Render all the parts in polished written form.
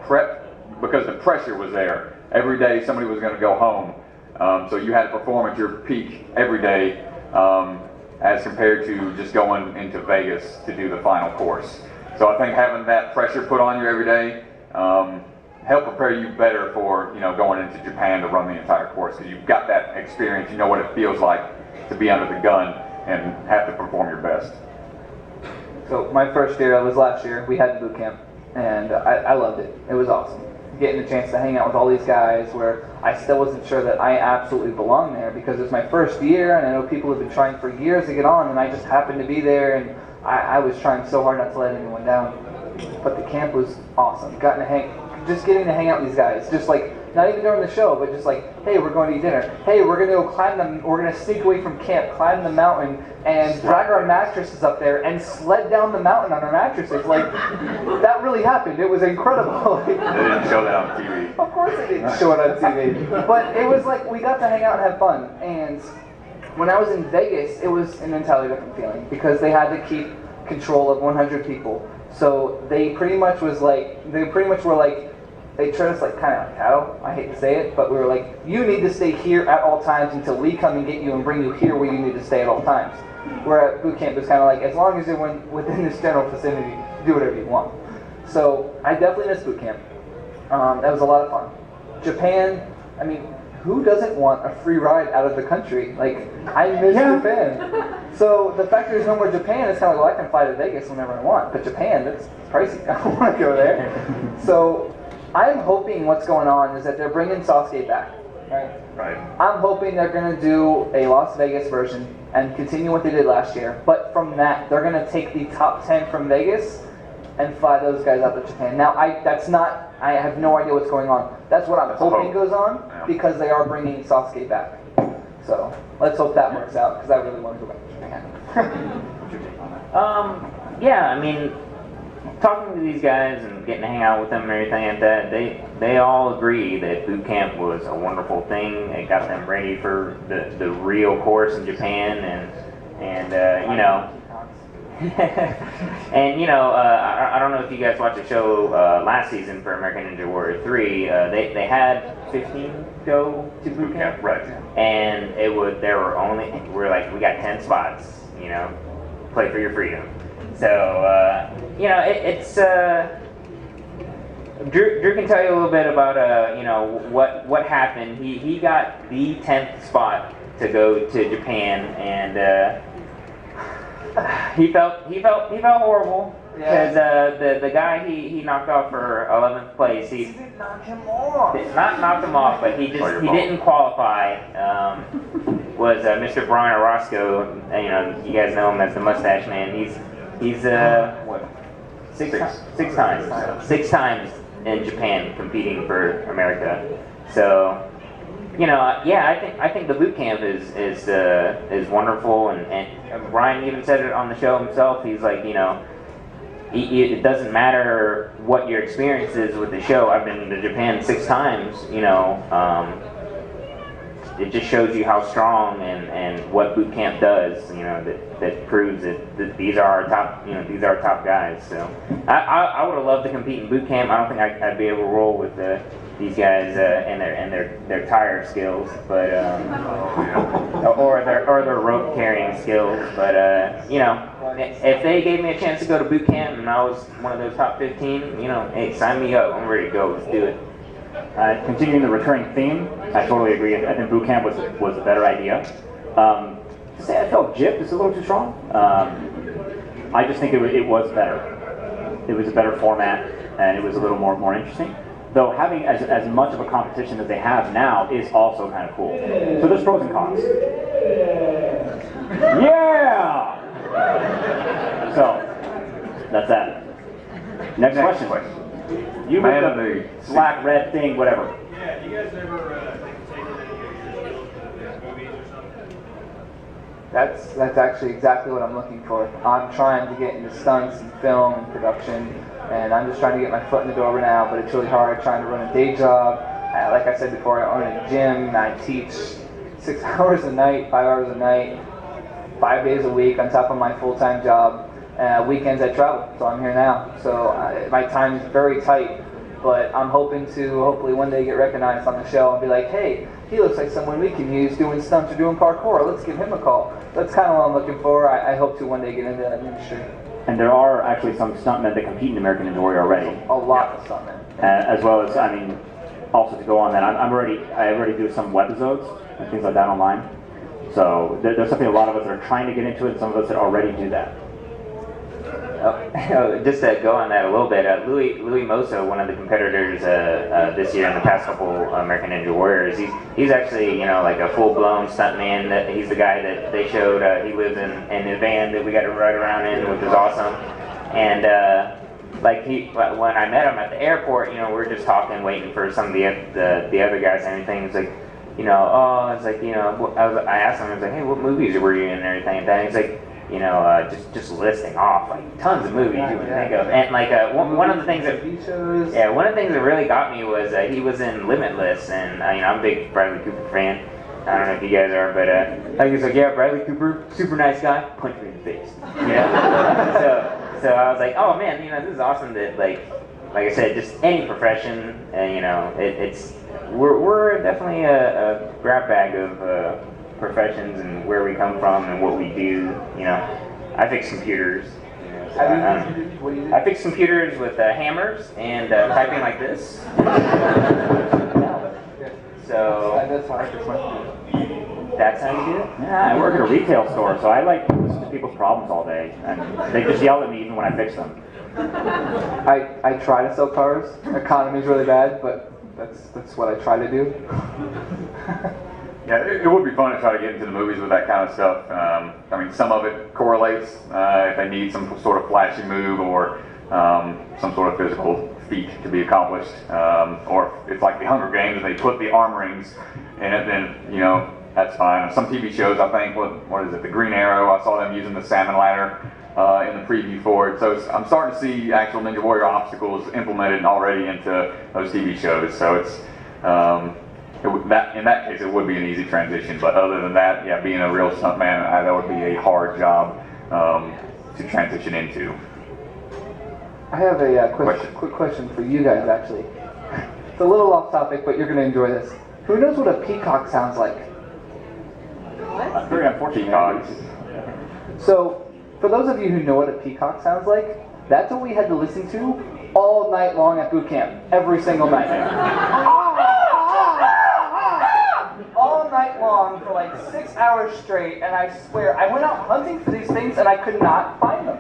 prep, because the pressure was there. Every day somebody was going to go home, so you had to perform at your peak every day, as compared to just going into Vegas to do the final course. So I think having that pressure put on you every day help prepare you better for going into Japan to run the entire course, because you've got that experience. You know what it feels like to be under the gun and have to perform your best. So my first year, was last year, we had the boot camp, and I loved it. It was awesome. Getting a chance to hang out with all these guys where I still wasn't sure that I absolutely belonged there, because it was my first year, and I know people have been trying for years to get on, and I just happened to be there, and I was trying so hard not to let anyone down. But the camp was awesome. Just getting to hang out with these guys, just like, not even during the show, but just like, hey, we're going to eat dinner. Hey, we're going to go we're going to sneak away from camp, climb the mountain, and drag our mattresses up there and sled down the mountain on our mattresses. Like, that really happened. It was incredible. They didn't show that on TV. Of course they didn't show it on TV. But it was like, we got to hang out and have fun. And when I was in Vegas, it was an entirely different feeling, because they had to keep control of 100 people. So they pretty much were like, they treat us like kind of like cattle. I hate to say it, but we were like, you need to stay here at all times until we come and get you and bring you here where you need to stay at all times. Where at boot camp, it's kind of like, as long as you're within this general vicinity, do whatever you want. So I definitely missed boot camp. That was a lot of fun. Japan, I mean, who doesn't want a free ride out of the country? Like, I miss Japan. So the fact there's no more Japan, it's kind of like, well, I can fly to Vegas whenever I want. But Japan, that's pricey. I don't want to go there. So I'm hoping what's going on is that they're bringing Sasuke back. Right. I'm hoping they're going to do a Las Vegas version and continue what they did last year. But from that, they're going to take the top 10 from Vegas and fly those guys out to Japan. Now, I have no idea what's going on. That's what I'm hoping goes on, because they are bringing Sasuke back. So let's hope that works out, because I really want to go back to Japan. Yeah, I mean, talking to these guys and getting to hang out with them and everything like that, they all agree that boot camp was a wonderful thing. It got them ready for the real course in Japan, and and I don't know if you guys watched the show last season for American Ninja Warrior 3. They had 15 go to boot camp, right? And we're like, we got 10 spots. Play for your freedom. So it's Drew can tell you a little bit about what happened. He got the 10th spot to go to Japan, and he felt horrible, because the guy he knocked off for 11th place. He didn't knock him off. Not knocked him off, but he didn't qualify. Was Mr. Brian Orozco? You guys know him as the Mustache Man. He's what? Six times in Japan competing for America. So, I think the boot camp is wonderful, and Ryan even said it on the show himself. He's like, it doesn't matter what your experience is with the show. I've been to Japan 6 times. It just shows you how strong and what boot camp does. That proves that these are our top. These are our top guys. So I would have loved to compete in boot camp. I don't think I'd be able to roll with these guys and their tire skills, but or their rope carrying skills. But if they gave me a chance to go to boot camp and I was one of those top 15, hey, sign me up. I'm ready to go. Let's do it. Continuing the recurring theme, I totally agree. I think boot camp was a better idea. To say I felt gypped is a little too strong. I just think it was better. It was a better format, and it was a little more interesting. Though having as much of a competition as they have now is also kind of cool. So there's pros and cons. Yeah! So, that's that. Next question. You made the black, red thing, whatever. Yeah, do you guys ever take any movies or something? That's actually exactly what I'm looking for. I'm trying to get into stunts and film and production, and I'm just trying to get my foot in the door right now, but it's really hard trying to run a day job. Like I said before, I own a gym, and I teach 6 hours a night, 5 hours a night, 5 days a week on top of my full-time job. Weekends I travel, so I'm here now. So my time is very tight, but I'm hoping to hopefully one day get recognized on the show and be like, hey, he looks like someone we can use doing stunts or doing parkour. Let's give him a call. That's kind of what I'm looking for. I hope to one day get into that industry. And there are actually some stuntmen that compete in American Ninja Warrior already. A lot of stuntmen. As well as, I mean, also to go on that, I already do some webisodes and things like that online. So there's something a lot of us are trying to get into, and some of us that already do that. Just to go on that a little bit, Louis Moso, one of the competitors this year in the past couple American Ninja Warriors, he's actually, you know, like a full-blown stuntman. He's the guy that they showed. He lives in a van that we got to ride around in, which is awesome. And like when I met him at the airport, you know, we were just talking, waiting for some of the other guys and everything. He's like, you know, it's like, you know, I asked him, I was like, hey, what movies were you in and everything? And then he's like, you know, just listing off like tons of movies you would think of, and like one of the things that one of the things that really got me was he was in Limitless, and you know, I'm a big Bradley Cooper fan. I don't know if you guys are, but like he's like, yeah, Bradley Cooper, super nice guy, punch me in the face, you know. so I was like, oh man, you know, this is awesome that like I said, just any profession, you know, we're definitely a grab bag of professions and where we come from and what we do. You know, I fix computers. You know, so I fix computers with hammers and typing like this. So That's how I fix my computer. that's how you do it? Yeah, I work at a retail store, so I like to listen to people's problems all day, and they just yell at me even when I fix them. I try to sell cars. Economy's really bad, but that's what I try to do. Yeah, it would be fun to try to get into the movies with that kind of stuff. I mean, some of it correlates if they need some sort of flashy move or some sort of physical feat to be accomplished. Or if it's like the Hunger Games and they put the arm rings in it, then, you know, that's fine. Some TV shows, I think, what is it, The Green Arrow, I saw them using the salmon ladder in the preview for it. So I'm starting to see actual Ninja Warrior obstacles implemented already into those TV shows. So it's... in that case, it would be an easy transition, but other than that, yeah, being a real stuntman, that would be a hard job to transition into. I have a quick question for you guys, actually. It's a little off topic, but you're going to enjoy this. Who knows what a peacock sounds like? That's very unfortunate. Peacocks. So, for those of you who know what a peacock sounds like, that's what we had to listen to all night long at boot camp, every single night. All night long for like 6 hours straight, and I swear, I went out hunting for these things and I could not find them.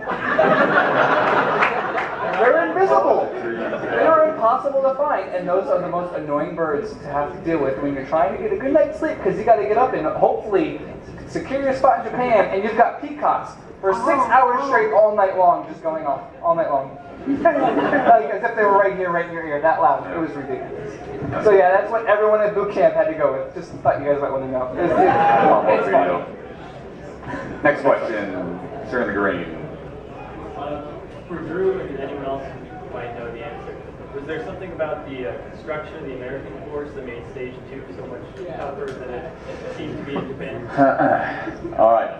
They're invisible. They are impossible to find, and those are the most annoying birds to have to deal with when you're trying to get a good night's sleep, because you got to get up and hopefully secure your spot in Japan, and you've got peacocks for 6 hours straight all night long, just going off all night long. Like as if they were right here, right in your ear, that loud. It was ridiculous. So yeah, that's what everyone at boot camp had to go with. Just thought you guys might want to know. It's fun. Next question, sir in the green. For Drew and anyone else who might know the answer, was there something about the construction of the American force that made Stage 2 so much tougher than it seemed to be in Japan? All right.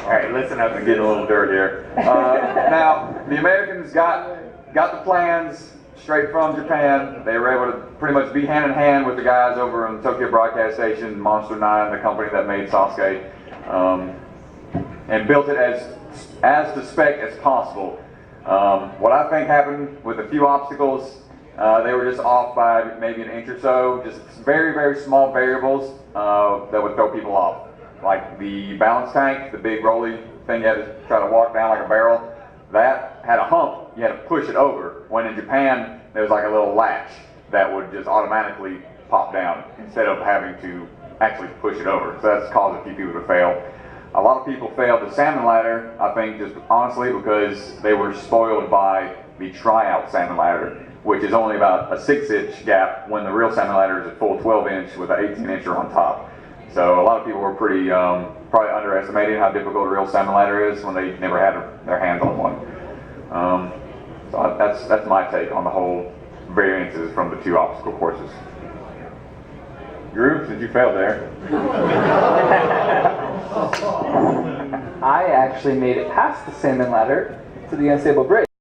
All right, listen up. I'm getting a little dirt here. Now, the Americans got the plans straight from Japan. They were able to pretty much be hand in hand with the guys over in Tokyo Broadcast Station, Monster 9, the company that made Sasuke, and built it as to spec as possible. What I think happened with a few obstacles, they were just off by maybe an inch or so, just very, very small variables that would throw people off. Like the balance tank, the big rolly thing you had to try to walk down like a barrel, that had a hump, you had to push it over. When in Japan, there was like a little latch that would just automatically pop down instead of having to actually push it over. So that's caused a few people to fail. A lot of people failed the salmon ladder, I think, just honestly because they were spoiled by the tryout salmon ladder, which is only about a 6-inch gap when the real salmon ladder is a full 12-inch with an 18-incher on top. So a lot of people were pretty probably underestimating how difficult a real salmon ladder is when they never had their hands on one. So that's my take on the whole variances from the two obstacle courses. Drew, since you failed there. I actually made it past the salmon ladder to the unstable bridge.